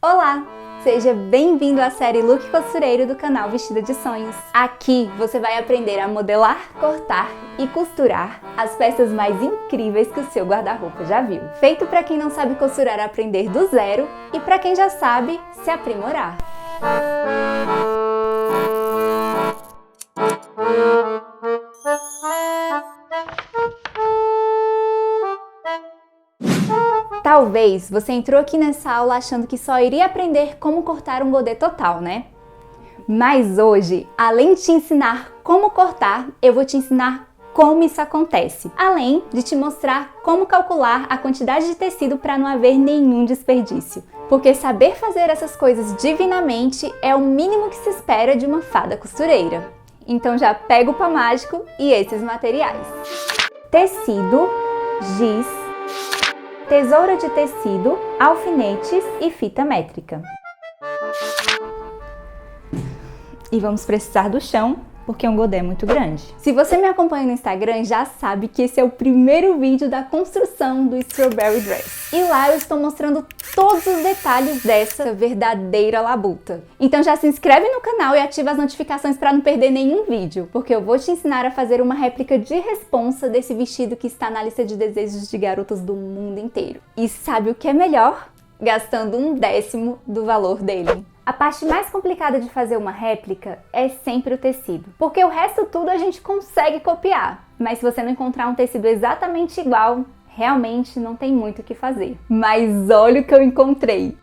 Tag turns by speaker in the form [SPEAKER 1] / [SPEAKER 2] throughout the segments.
[SPEAKER 1] Olá! Seja bem-vindo à série Look Costureiro do canal Vestida de Sonhos. Aqui você vai aprender a modelar, cortar e costurar as peças mais incríveis que o seu guarda-roupa já viu. Feito para quem não sabe costurar aprender do zero e para quem já sabe se aprimorar. Talvez você entrou aqui nessa aula achando que só iria aprender como cortar um godê total, né? Mas hoje, além de te ensinar como cortar, eu vou te ensinar como isso acontece, além de te mostrar como calcular a quantidade de tecido para não haver nenhum desperdício. Porque saber fazer essas coisas divinamente é o mínimo que se espera de uma fada costureira. Então já pega o pau mágico e esses materiais: tecido, giz, tesoura de tecido, alfinetes e fita métrica. E vamos precisar do chão, porque um godê é muito grande. Se você me acompanha no Instagram, já sabe que esse é o primeiro vídeo da construção do Strawberry Dress. E lá eu estou mostrando todos os detalhes dessa verdadeira labuta. Então já se inscreve no canal e ativa as notificações para não perder nenhum vídeo, porque eu vou te ensinar a fazer uma réplica de responsa desse vestido que está na lista de desejos de garotas do mundo inteiro. E sabe o que é melhor? Gastando 1/10 do valor dele. A parte mais complicada de fazer uma réplica é sempre o tecido, porque o resto tudo a gente consegue copiar, mas se você não encontrar um tecido exatamente igual, realmente não tem muito o que fazer. Mas olha o que eu encontrei!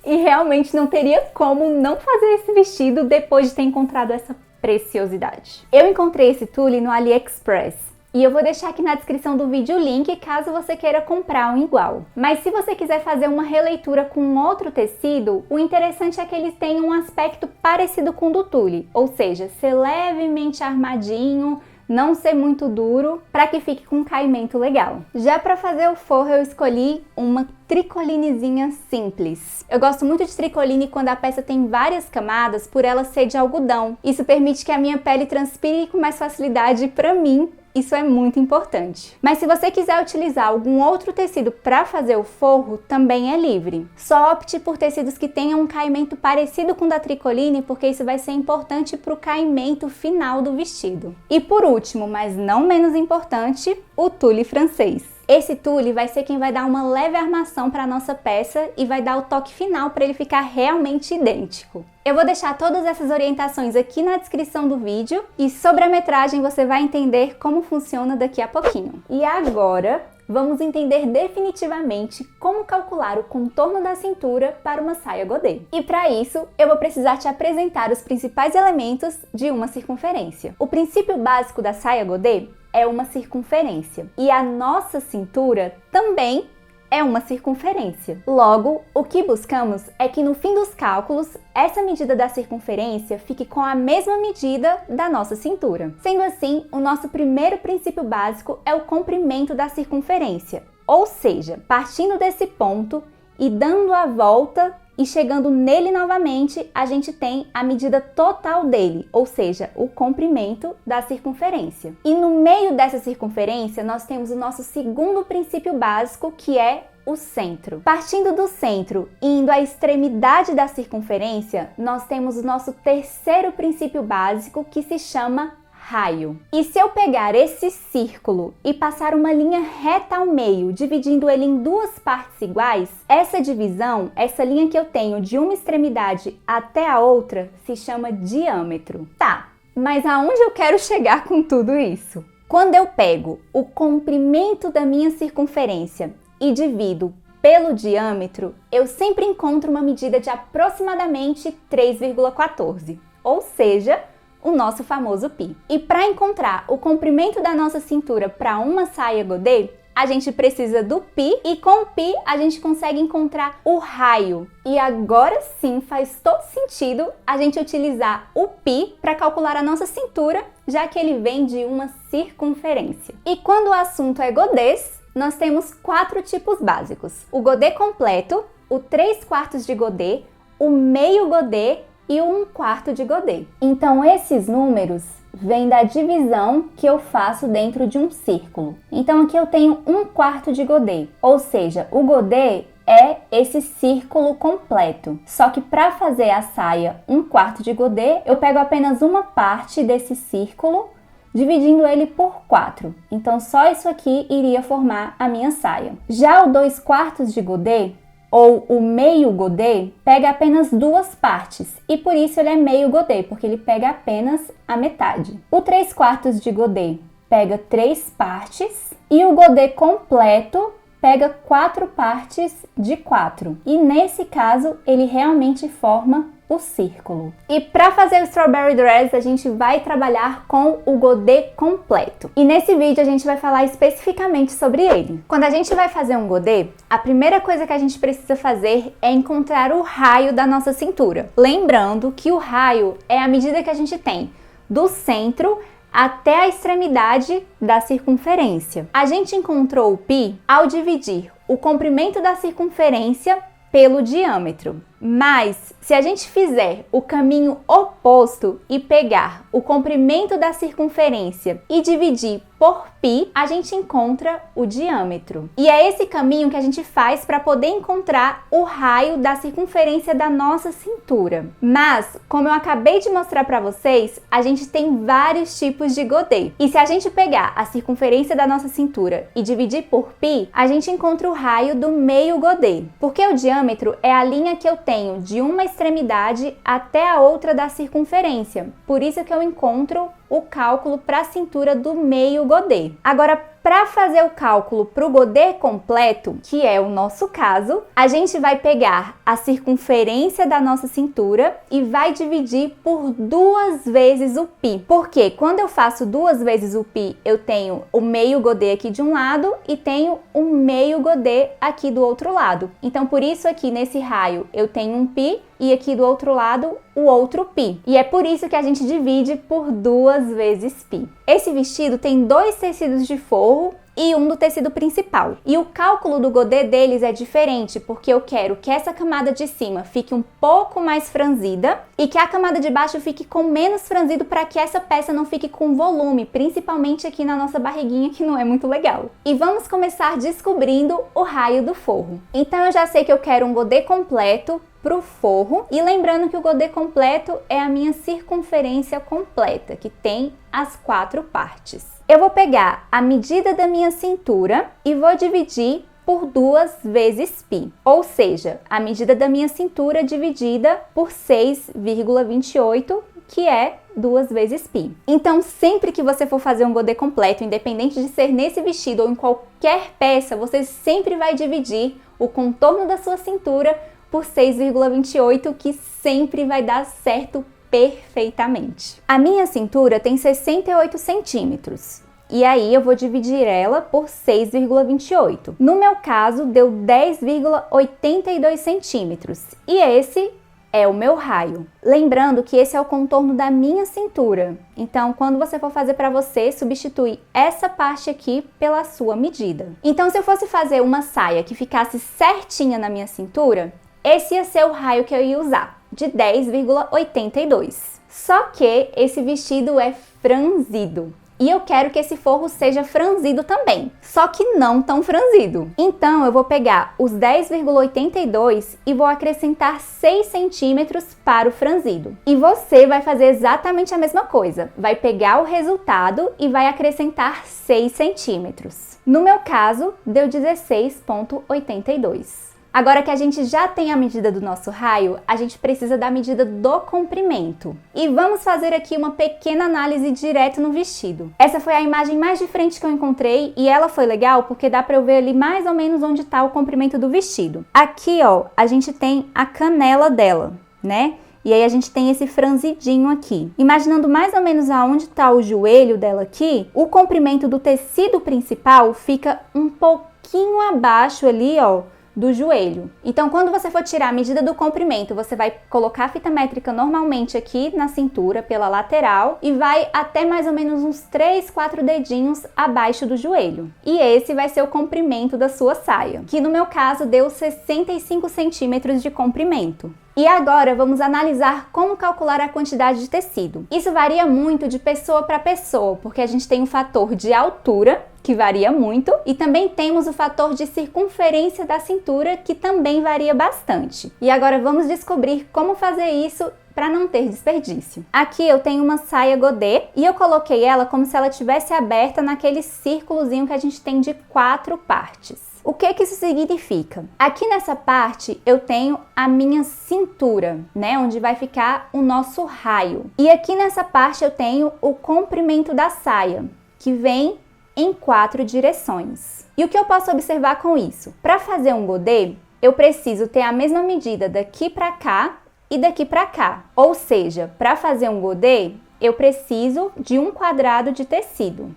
[SPEAKER 1] E realmente não teria como não fazer esse vestido depois de ter encontrado essa preciosidade. Eu encontrei esse tule no AliExpress. E eu vou deixar aqui na descrição do vídeo o link caso você queira comprar um igual. Mas se você quiser fazer uma releitura com outro tecido, o interessante é que eles tenham um aspecto parecido com o do tule, ou seja, ser levemente armadinho, não ser muito duro, para que fique com um caimento legal. Já para fazer o forro eu escolhi uma tricolinezinha simples. Eu gosto muito de tricoline quando a peça tem várias camadas por ela ser de algodão. Isso permite que a minha pele transpire com mais facilidade e para mim isso é muito importante. Mas se você quiser utilizar algum outro tecido para fazer o forro, também é livre. Só opte por tecidos que tenham um caimento parecido com o da tricoline, porque isso vai ser importante para o caimento final do vestido. E por último, mas não menos importante, o tule francês. Esse tule vai ser quem vai dar uma leve armação para a nossa peça e vai dar o toque final para ele ficar realmente idêntico. Eu vou deixar todas essas orientações aqui na descrição do vídeo e sobre a metragem você vai entender como funciona daqui a pouquinho. E agora vamos entender definitivamente como calcular o contorno da cintura para uma saia godê. E para isso eu vou precisar te apresentar os principais elementos de uma circunferência. O princípio básico da saia godê é uma circunferência e a nossa cintura também é uma circunferência. Logo, o que buscamos é que no fim dos cálculos, essa medida da circunferência fique com a mesma medida da nossa cintura. Sendo assim, o nosso primeiro princípio básico é o comprimento da circunferência, ou seja, partindo desse ponto e dando a volta e chegando nele novamente, a gente tem a medida total dele, ou seja, o comprimento da circunferência. E no meio dessa circunferência, nós temos o nosso segundo princípio básico, que é o centro. Partindo do centro e indo à extremidade da circunferência, nós temos o nosso terceiro princípio básico, que se chama raio. E se eu pegar esse círculo e passar uma linha reta ao meio, dividindo ele em duas partes iguais, essa divisão, essa linha que eu tenho de uma extremidade até a outra, se chama diâmetro. Tá, mas aonde eu quero chegar com tudo isso? Quando eu pego o comprimento da minha circunferência e divido pelo diâmetro, eu sempre encontro uma medida de aproximadamente 3,14, ou seja, o nosso famoso pi. E para encontrar o comprimento da nossa cintura para uma saia godê, a gente precisa do pi e com o pi a gente consegue encontrar o raio. E agora sim faz todo sentido a gente utilizar o pi para calcular a nossa cintura, já que ele vem de uma circunferência. E quando o assunto é godês, nós temos 4 tipos básicos: o godê completo, o 3/4 de godê, o meio godê e o 1/4 de godê. Então esses números vem da divisão que eu faço dentro de um círculo. Então aqui eu tenho 1/4 de godê, ou seja, o godê é esse círculo completo. Só que para fazer a saia 1/4 de godê, eu pego apenas uma parte desse círculo, dividindo ele por 4. Então só isso aqui iria formar a minha saia. Já o 2/4 de godê, ou o meio godê, pega apenas 2 partes e por isso ele é meio godê, porque ele pega apenas a metade. O 3/4 de godê pega 3 partes e o godê completo pega 4 partes de 4. E nesse caso ele realmente forma o círculo. E para fazer o Strawberry Dress, a gente vai trabalhar com o godê completo. E nesse vídeo a gente vai falar especificamente sobre ele. Quando a gente vai fazer um godê, a primeira coisa que a gente precisa fazer é encontrar o raio da nossa cintura. Lembrando que o raio é a medida que a gente tem do centro até a extremidade da circunferência. A gente encontrou o π ao dividir o comprimento da circunferência pelo diâmetro. Mas se a gente fizer o caminho oposto e pegar o comprimento da circunferência e dividir por π, a gente encontra o diâmetro. E é esse caminho que a gente faz para poder encontrar o raio da circunferência da nossa cintura. Mas, como eu acabei de mostrar para vocês, a gente tem vários tipos de godê. E se a gente pegar a circunferência da nossa cintura e dividir por π, a gente encontra o raio do meio godê. Porque o diâmetro é a linha que eu tenho de uma extremidade até a outra da circunferência. Por isso que eu encontro o cálculo para a cintura do meio godê. Agora, para fazer o cálculo para o godê completo, que é o nosso caso, a gente vai pegar a circunferência da nossa cintura e vai dividir por 2 vezes o π. Porque quando eu faço 2 vezes o π, eu tenho o meio godê aqui de um lado e tenho o meio godê aqui do outro lado. Então, por isso aqui nesse raio eu tenho um π e aqui do outro lado o outro π. E é por isso que a gente divide por 2 vezes π. Esse vestido tem 2 tecidos de forro e um do tecido principal. E o cálculo do godê deles é diferente, porque eu quero que essa camada de cima fique um pouco mais franzida e que a camada de baixo fique com menos franzido para que essa peça não fique com volume, principalmente aqui na nossa barriguinha, que não é muito legal. E vamos começar descobrindo o raio do forro. Então eu já sei que eu quero um godê completo pro forro, e lembrando que o godê completo é a minha circunferência completa, que tem as 4 partes. Eu vou pegar a medida da minha cintura e vou dividir por 2 vezes π, ou seja, a medida da minha cintura dividida por 6,28, que é 2 vezes π. Então, sempre que você for fazer um godê completo, independente de ser nesse vestido ou em qualquer peça, você sempre vai dividir o contorno da sua cintura por 6,28, que sempre vai dar certo perfeitamente. A minha cintura tem 68 centímetros. E aí eu vou dividir ela por 6,28. No meu caso, deu 10,82 centímetros. E esse é o meu raio. Lembrando que esse é o contorno da minha cintura. Então, quando você for fazer para você, substitui essa parte aqui pela sua medida. Então, se eu fosse fazer uma saia que ficasse certinha na minha cintura, esse ia ser o raio que eu ia usar, de 10,82. Só que esse vestido é franzido. E eu quero que esse forro seja franzido também, só que não tão franzido. Então eu vou pegar os 10,82 e vou acrescentar 6 centímetros para o franzido. E você vai fazer exatamente a mesma coisa. Vai pegar o resultado e vai acrescentar 6 centímetros. No meu caso, deu 16,82. Agora que a gente já tem a medida do nosso raio, a gente precisa da medida do comprimento. E vamos fazer aqui uma pequena análise direto no vestido. Essa foi a imagem mais de frente que eu encontrei e ela foi legal porque dá pra eu ver ali mais ou menos onde tá o comprimento do vestido. Aqui, ó, a gente tem a canela dela, né? E aí a gente tem esse franzidinho aqui. Imaginando mais ou menos aonde tá o joelho dela aqui, o comprimento do tecido principal fica um pouquinho abaixo ali, ó, do joelho. Então, quando você for tirar a medida do comprimento, você vai colocar a fita métrica normalmente aqui na cintura, pela lateral, e vai até mais ou menos uns 3, 4 dedinhos abaixo do joelho. E esse vai ser o comprimento da sua saia, que no meu caso deu 65 centímetros de comprimento. E agora vamos analisar como calcular a quantidade de tecido. Isso varia muito de pessoa para pessoa, porque a gente tem o fator de altura, que varia muito, e também temos o fator de circunferência da cintura, que também varia bastante. E agora vamos descobrir como fazer isso para não ter desperdício. Aqui eu tenho uma saia godê e eu coloquei ela como se ela tivesse aberta naquele círculozinho que a gente tem de 4 partes. O que isso significa? Aqui nessa parte eu tenho a minha cintura, né, onde vai ficar o nosso raio. E aqui nessa parte eu tenho o comprimento da saia, que vem em 4 direções. E o que eu posso observar com isso? Para fazer um godê, eu preciso ter a mesma medida daqui para cá e daqui para cá. Ou seja, para fazer um godê, eu preciso de 1 quadrado de tecido.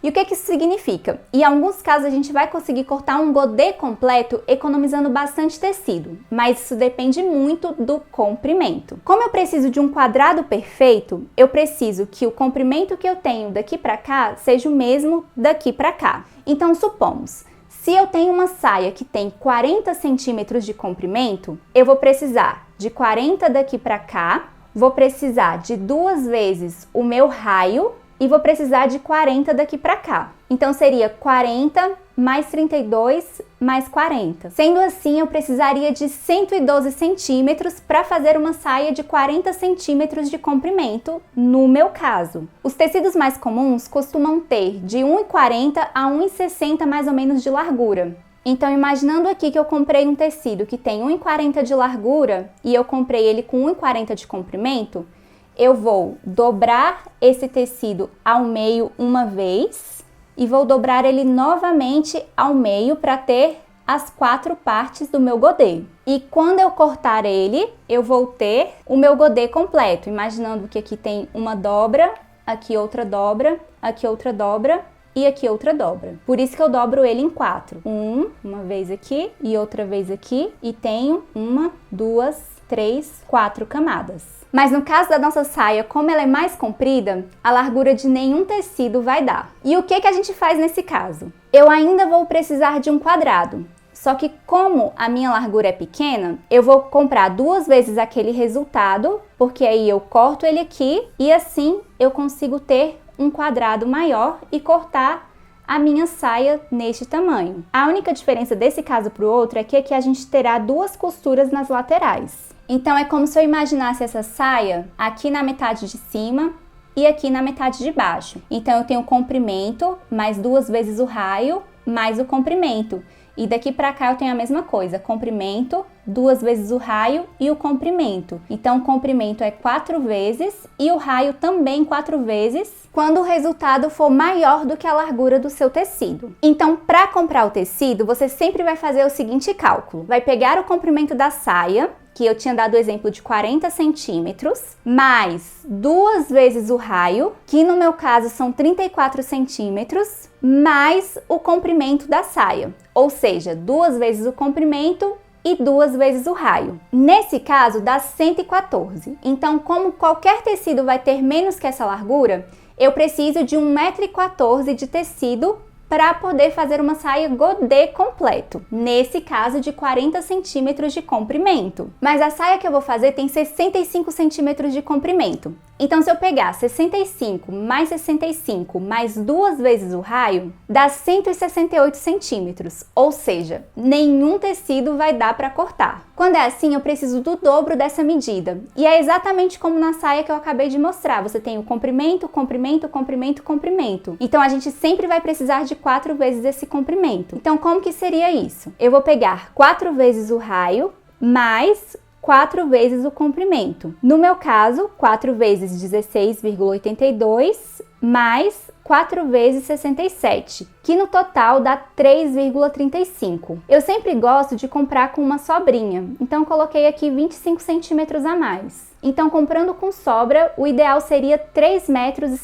[SPEAKER 1] E o que isso significa? Em alguns casos a gente vai conseguir cortar um godê completo economizando bastante tecido, mas isso depende muito do comprimento. Como eu preciso de um quadrado perfeito, eu preciso que o comprimento que eu tenho daqui para cá seja o mesmo daqui para cá. Então supomos, se eu tenho uma saia que tem 40 centímetros de comprimento, eu vou precisar de 40 daqui para cá, vou precisar de 2 vezes o meu raio e vou precisar de 40 daqui para cá. Então seria 40 mais 32 mais 40. Sendo assim, eu precisaria de 112 centímetros para fazer uma saia de 40 centímetros de comprimento, no meu caso. Os tecidos mais comuns costumam ter de 1,40 a 1,60 mais ou menos de largura. Então, imaginando aqui que eu comprei um tecido que tem 1,40 de largura e eu comprei ele com 1,40 de comprimento, eu vou dobrar esse tecido ao meio uma vez e vou dobrar ele novamente ao meio para ter as 4 partes do meu godê. E quando eu cortar ele, eu vou ter o meu godê completo, imaginando que aqui tem uma dobra, aqui outra dobra, aqui outra dobra e aqui outra dobra. Por isso que eu dobro ele em 4. Uma vez aqui e outra vez aqui, e tenho 1, 2, 3, 4 camadas. Mas no caso da nossa saia, como ela é mais comprida, a largura de nenhum tecido vai dar. E o que a gente faz nesse caso? Eu ainda vou precisar de um quadrado. Só que como a minha largura é pequena, eu vou comprar 2 vezes aquele resultado, porque aí eu corto ele aqui e assim eu consigo ter um quadrado maior e cortar a minha saia neste tamanho. A única diferença desse caso para o outro é que aqui a gente terá 2 costuras nas laterais. Então é como se eu imaginasse essa saia aqui na metade de cima e aqui na metade de baixo. Então eu tenho o comprimento mais 2 vezes o raio mais o comprimento. E daqui para cá eu tenho a mesma coisa, comprimento, 2 vezes o raio e o comprimento. Então o comprimento é 4 vezes e o raio também 4 vezes, quando o resultado for maior do que a largura do seu tecido. Então, para comprar o tecido, você sempre vai fazer o seguinte cálculo. Vai pegar o comprimento da saia, que eu tinha dado o exemplo de 40 centímetros, mais 2 vezes o raio, que no meu caso são 34 centímetros, mais o comprimento da saia. Ou seja, 2 vezes o comprimento e 2 vezes o raio. Nesse caso, dá 114. Então, como qualquer tecido vai ter menos que essa largura, eu preciso de 1,14 m de tecido para poder fazer uma saia godê completo, nesse caso de 40 centímetros de comprimento. Mas a saia que eu vou fazer tem 65 centímetros de comprimento. Então, se eu pegar 65 mais 2 vezes o raio, dá 168 centímetros, ou seja, nenhum tecido vai dar para cortar. Quando é assim, eu preciso do dobro dessa medida. E é exatamente como na saia que eu acabei de mostrar. Você tem o comprimento, comprimento, comprimento, comprimento. Então, a gente sempre vai precisar de 4 vezes esse comprimento. Então, como que seria isso? Eu vou pegar 4 vezes o raio mais 4 vezes o comprimento. No meu caso, 4 vezes 16,82 mais 4 vezes 67, que no total dá 3,35. Eu sempre gosto de comprar com uma sobrinha, então coloquei aqui 25 centímetros a mais. Então, comprando com sobra, o ideal seria 3,60 metros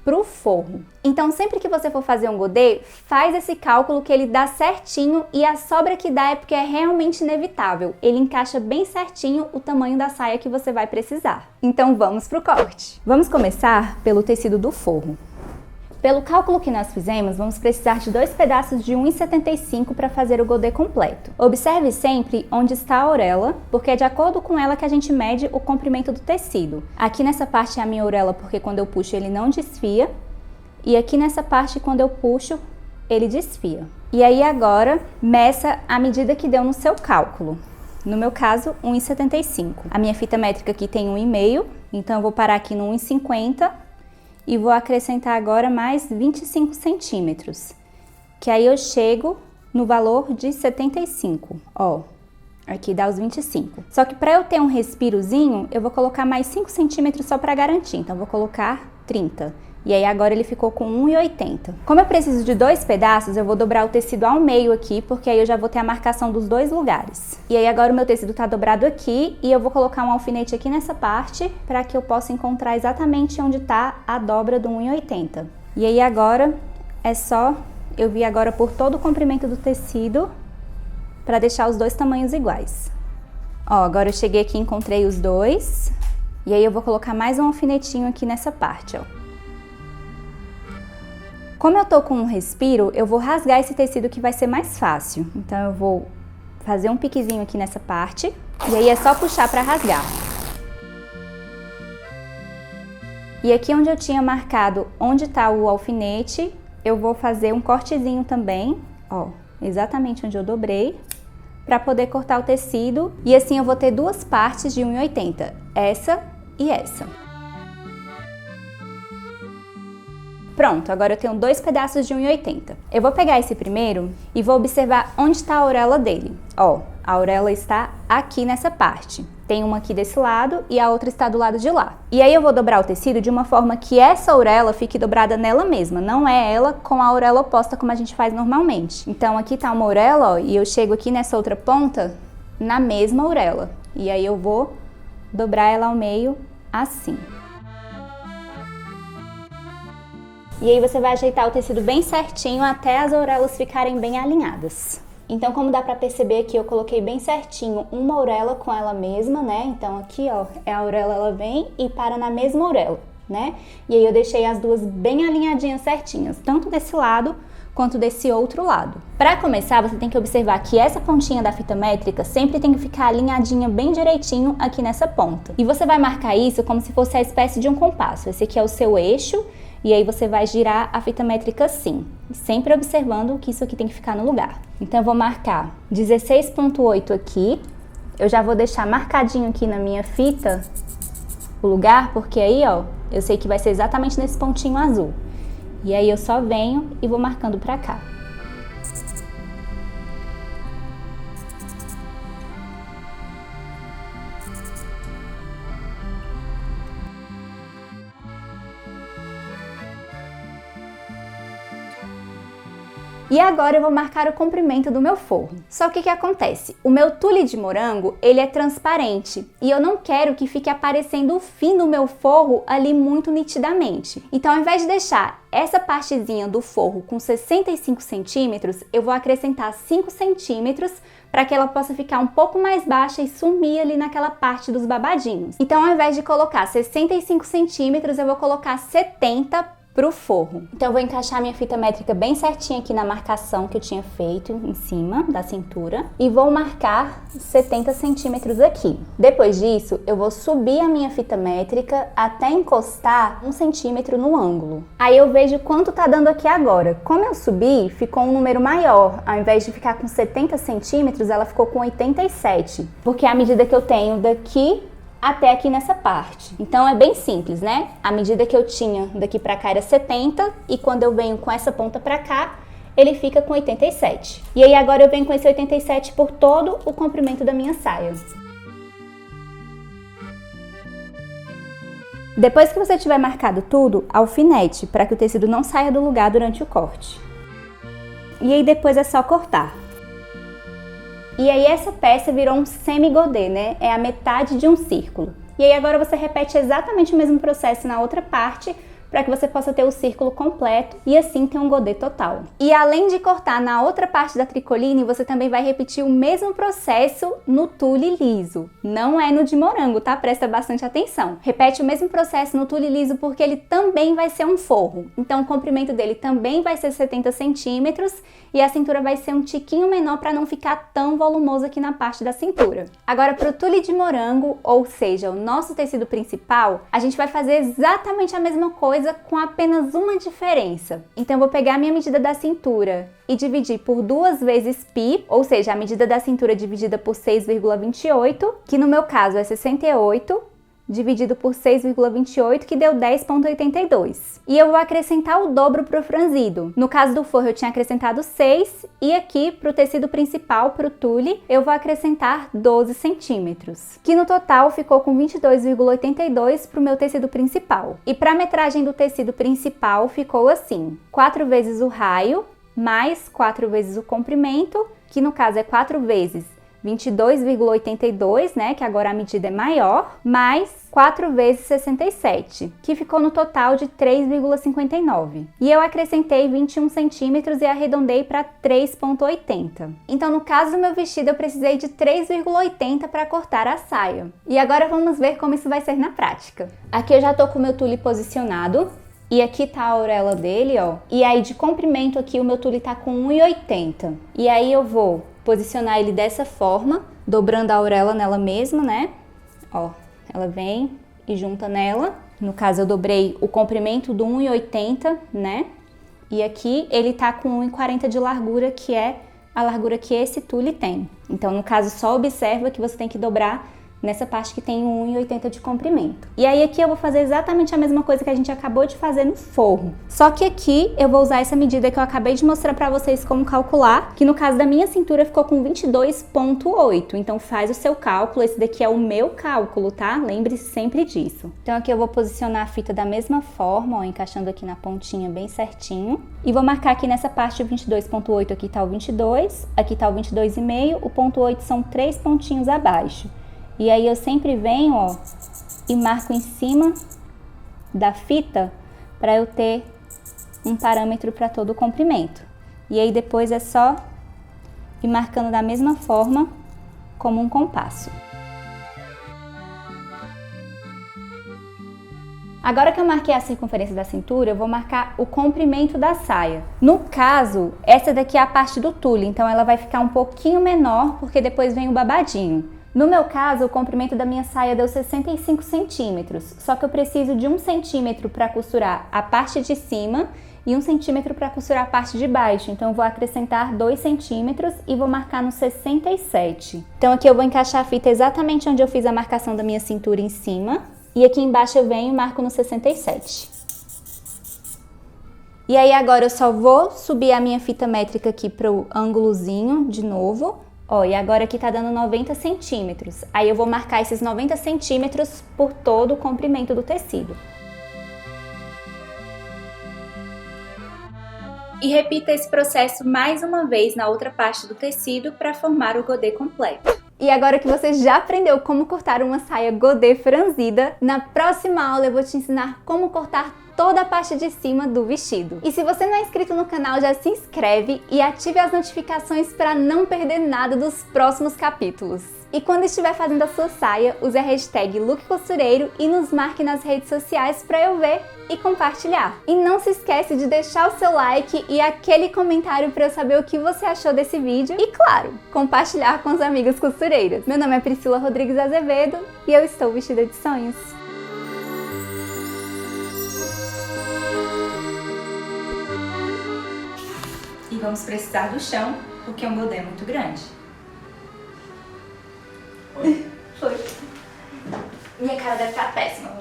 [SPEAKER 1] para o forro. Então, sempre que você for fazer um godê, faz esse cálculo que ele dá certinho, e a sobra que dá é porque é realmente inevitável. Ele encaixa bem certinho o tamanho da saia que você vai precisar. Então, vamos pro corte. Vamos começar pelo tecido do forro. Pelo cálculo que nós fizemos, vamos precisar de 2 pedaços de 1,75 para fazer o godê completo. Observe sempre onde está a orelha, porque é de acordo com ela que a gente mede o comprimento do tecido. Aqui nessa parte é a minha orelha, porque quando eu puxo ele não desfia, e aqui nessa parte quando eu puxo ele desfia. E aí agora meça a medida que deu no seu cálculo. No meu caso, 1,75. A minha fita métrica aqui tem 1,5, então eu vou parar aqui no 1,50 e vou acrescentar agora mais 25 centímetros, que aí eu chego no valor de 75, ó, aqui dá os 25. Só que para eu ter um respirozinho, eu vou colocar mais 5 centímetros só para garantir, então eu vou colocar 30. E aí agora ele ficou com 1,80. Como eu preciso de 2 pedaços, eu vou dobrar o tecido ao meio aqui, porque aí eu já vou ter a marcação dos 2 lugares. E aí agora o meu tecido tá dobrado aqui e eu vou colocar um alfinete aqui nessa parte para que eu possa encontrar exatamente onde tá a dobra do 1,80. E aí agora é só eu vir agora por todo o comprimento do tecido para deixar os 2 tamanhos iguais. Ó, agora eu cheguei aqui e encontrei os 2. E aí eu vou colocar mais um alfinetinho aqui nessa parte, ó. Como eu tô com um respiro, eu vou rasgar esse tecido que vai ser mais fácil. Então eu vou fazer um piquezinho aqui nessa parte e aí é só puxar para rasgar. E aqui onde eu tinha marcado onde tá o alfinete, eu vou fazer um cortezinho também, ó, exatamente onde eu dobrei, para poder cortar o tecido. E assim eu vou ter 2 partes de 1,80, essa e essa. Pronto, agora eu tenho 2 pedaços de 1,80. Eu vou pegar esse primeiro e vou observar onde está a orelha dele. Ó, a orelha está aqui nessa parte. Tem uma aqui desse lado e a outra está do lado de lá. E aí eu vou dobrar o tecido de uma forma que essa orelha fique dobrada nela mesma, não é ela com a orelha oposta como a gente faz normalmente. Então aqui tá uma orelha, ó, e eu chego aqui nessa outra ponta na mesma orelha. E aí eu vou dobrar ela ao meio assim. E aí você vai ajeitar o tecido bem certinho até as orelhas ficarem bem alinhadas. Então, como dá pra perceber aqui, eu coloquei bem certinho uma orelha com ela mesma, né? Então aqui, ó, é a orelha, ela vem e para na mesma orelha, né? E aí eu deixei as duas bem alinhadinhas certinhas, tanto desse lado quanto desse outro lado. Para começar, você tem que observar que essa pontinha da fita métrica sempre tem que ficar alinhadinha bem direitinho aqui nessa ponta. E você vai marcar isso como se fosse a espécie de um compasso. Esse aqui é o seu eixo. E aí você vai girar a fita métrica assim, sempre observando que isso aqui tem que ficar no lugar. Então eu vou marcar 16,8 aqui, eu já vou deixar marcadinho aqui na minha fita o lugar, porque aí, ó, eu sei que vai ser exatamente nesse pontinho azul. E aí eu só venho e vou marcando pra cá. E agora eu vou marcar o comprimento do meu forro. Só que o que acontece? O meu tule de morango, ele é transparente e eu não quero que fique aparecendo o fim do meu forro ali muito nitidamente. Então, ao invés de deixar essa partezinha do forro com 65 centímetros, eu vou acrescentar 5 centímetros para que ela possa ficar um pouco mais baixa e sumir ali naquela parte dos babadinhos. Então, ao invés de colocar 65 centímetros, eu vou colocar 70 pro forro. Então eu vou encaixar minha fita métrica bem certinha aqui na marcação que eu tinha feito em cima da cintura e vou marcar 70 centímetros aqui. Depois disso, eu vou subir a minha fita métrica até encostar 1 centímetro no ângulo. Aí eu vejo quanto tá dando aqui agora. Como eu subi, ficou um número maior. Ao invés de ficar com 70 centímetros, ela ficou com 87. Porque é a medida que eu tenho daqui até aqui nessa parte. Então é bem simples, né? A medida que eu tinha daqui pra cá era 70 e quando eu venho com essa ponta pra cá, ele fica com 87. E aí agora eu venho com esse 87 por todo o comprimento da minha saia. Depois que você tiver marcado tudo, alfinete, para que o tecido não saia do lugar durante o corte. E aí depois é só cortar. E aí essa peça virou um semi-godê, né? É a metade de um círculo. E aí agora você repete exatamente o mesmo processo na outra parte para que você possa ter o círculo completo e assim ter um godê total. E além de cortar na outra parte da tricoline, você também vai repetir o mesmo processo no tule liso. Não é no de morango, tá? Presta bastante atenção. Repete o mesmo processo no tule liso porque ele também vai ser um forro. Então o comprimento dele também vai ser 70 centímetros e a cintura vai ser um tiquinho menor para não ficar tão volumoso aqui na parte da cintura. Agora pro tule de morango, ou seja, o nosso tecido principal, a gente vai fazer exatamente a mesma coisa com apenas uma diferença. Então eu vou pegar a minha medida da cintura e dividir por 2 vezes π, ou seja, a medida da cintura dividida por 6,28, que no meu caso é 68, dividido por 6,28, que deu 10,82. E eu vou acrescentar o dobro para o franzido. No caso do forro eu tinha acrescentado 6 e aqui para o tecido principal, para o tule, eu vou acrescentar 12 centímetros. Que no total ficou com 22,82 para o meu tecido principal. E para a metragem do tecido principal ficou assim: 4 vezes o raio, mais 4 vezes o comprimento, que no caso é 4 vezes 22,82, né, que agora a medida é maior, mais 4 vezes 67, que ficou no total de 3,59. E eu acrescentei 21 centímetros e arredondei para 3,80. Então, no caso do meu vestido, eu precisei de 3,80 para cortar a saia. E agora vamos ver como isso vai ser na prática. Aqui eu já tô com o meu tule posicionado. E aqui tá a orelha dele, ó. E aí de comprimento aqui o meu tule tá com 1,80. E aí eu vou posicionar ele dessa forma, dobrando a orelha nela mesma, né? Ó, ela vem e junta nela. No caso eu dobrei o comprimento do 1,80, né? E aqui ele tá com 1,40 de largura, que é a largura que esse tule tem. Então no caso só observa que você tem que dobrar nessa parte que tem 1,80 de comprimento. E aí aqui eu vou fazer exatamente a mesma coisa que a gente acabou de fazer no forro. Só que aqui eu vou usar essa medida que eu acabei de mostrar pra vocês como calcular, que no caso da minha cintura ficou com 22,8. Então faz o seu cálculo, esse daqui é o meu cálculo, tá? Lembre-se sempre disso. Então aqui eu vou posicionar a fita da mesma forma, ó, encaixando aqui na pontinha bem certinho. E vou marcar aqui nessa parte o 22,8, aqui tá o 22, aqui tá o 22,5, o ponto 8 são 3 pontinhos abaixo. E aí eu sempre venho, ó, e marco em cima da fita para eu ter um parâmetro para todo o comprimento. E aí depois é só ir marcando da mesma forma, como um compasso. Agora que eu marquei a circunferência da cintura, eu vou marcar o comprimento da saia. No caso, essa daqui é a parte do tule, então ela vai ficar um pouquinho menor, porque depois vem o babadinho. No meu caso, o comprimento da minha saia deu 65 centímetros, só que eu preciso de 1 centímetro para costurar a parte de cima e 1 centímetro para costurar a parte de baixo. Então eu vou acrescentar 2 centímetros e vou marcar no 67. Então aqui eu vou encaixar a fita exatamente onde eu fiz a marcação da minha cintura em cima. E aqui embaixo eu venho e marco no 67. E aí agora eu só vou subir a minha fita métrica aqui pro ângulozinho de novo. Ó, e agora aqui tá dando 90 centímetros. Aí eu vou marcar esses 90 centímetros por todo o comprimento do tecido. E repita esse processo mais uma vez na outra parte do tecido para formar o godê completo. E agora que você já aprendeu como cortar uma saia godê franzida, na próxima aula eu vou te ensinar como cortar toda a parte de cima do vestido. E se você não é inscrito no canal, já se inscreve e ative as notificações para não perder nada dos próximos capítulos. E quando estiver fazendo a sua saia, use a hashtag LookCostureiro e nos marque nas redes sociais para eu ver e compartilhar. E não se esquece de deixar o seu like e aquele comentário para eu saber o que você achou desse vídeo. E claro, compartilhar com as amigas costureiras. Meu nome é Priscila Rodrigues Azevedo e eu estou vestida de sonhos. E vamos precisar do chão, porque um godê é muito grande. Foi. Minha cara deve estar péssima.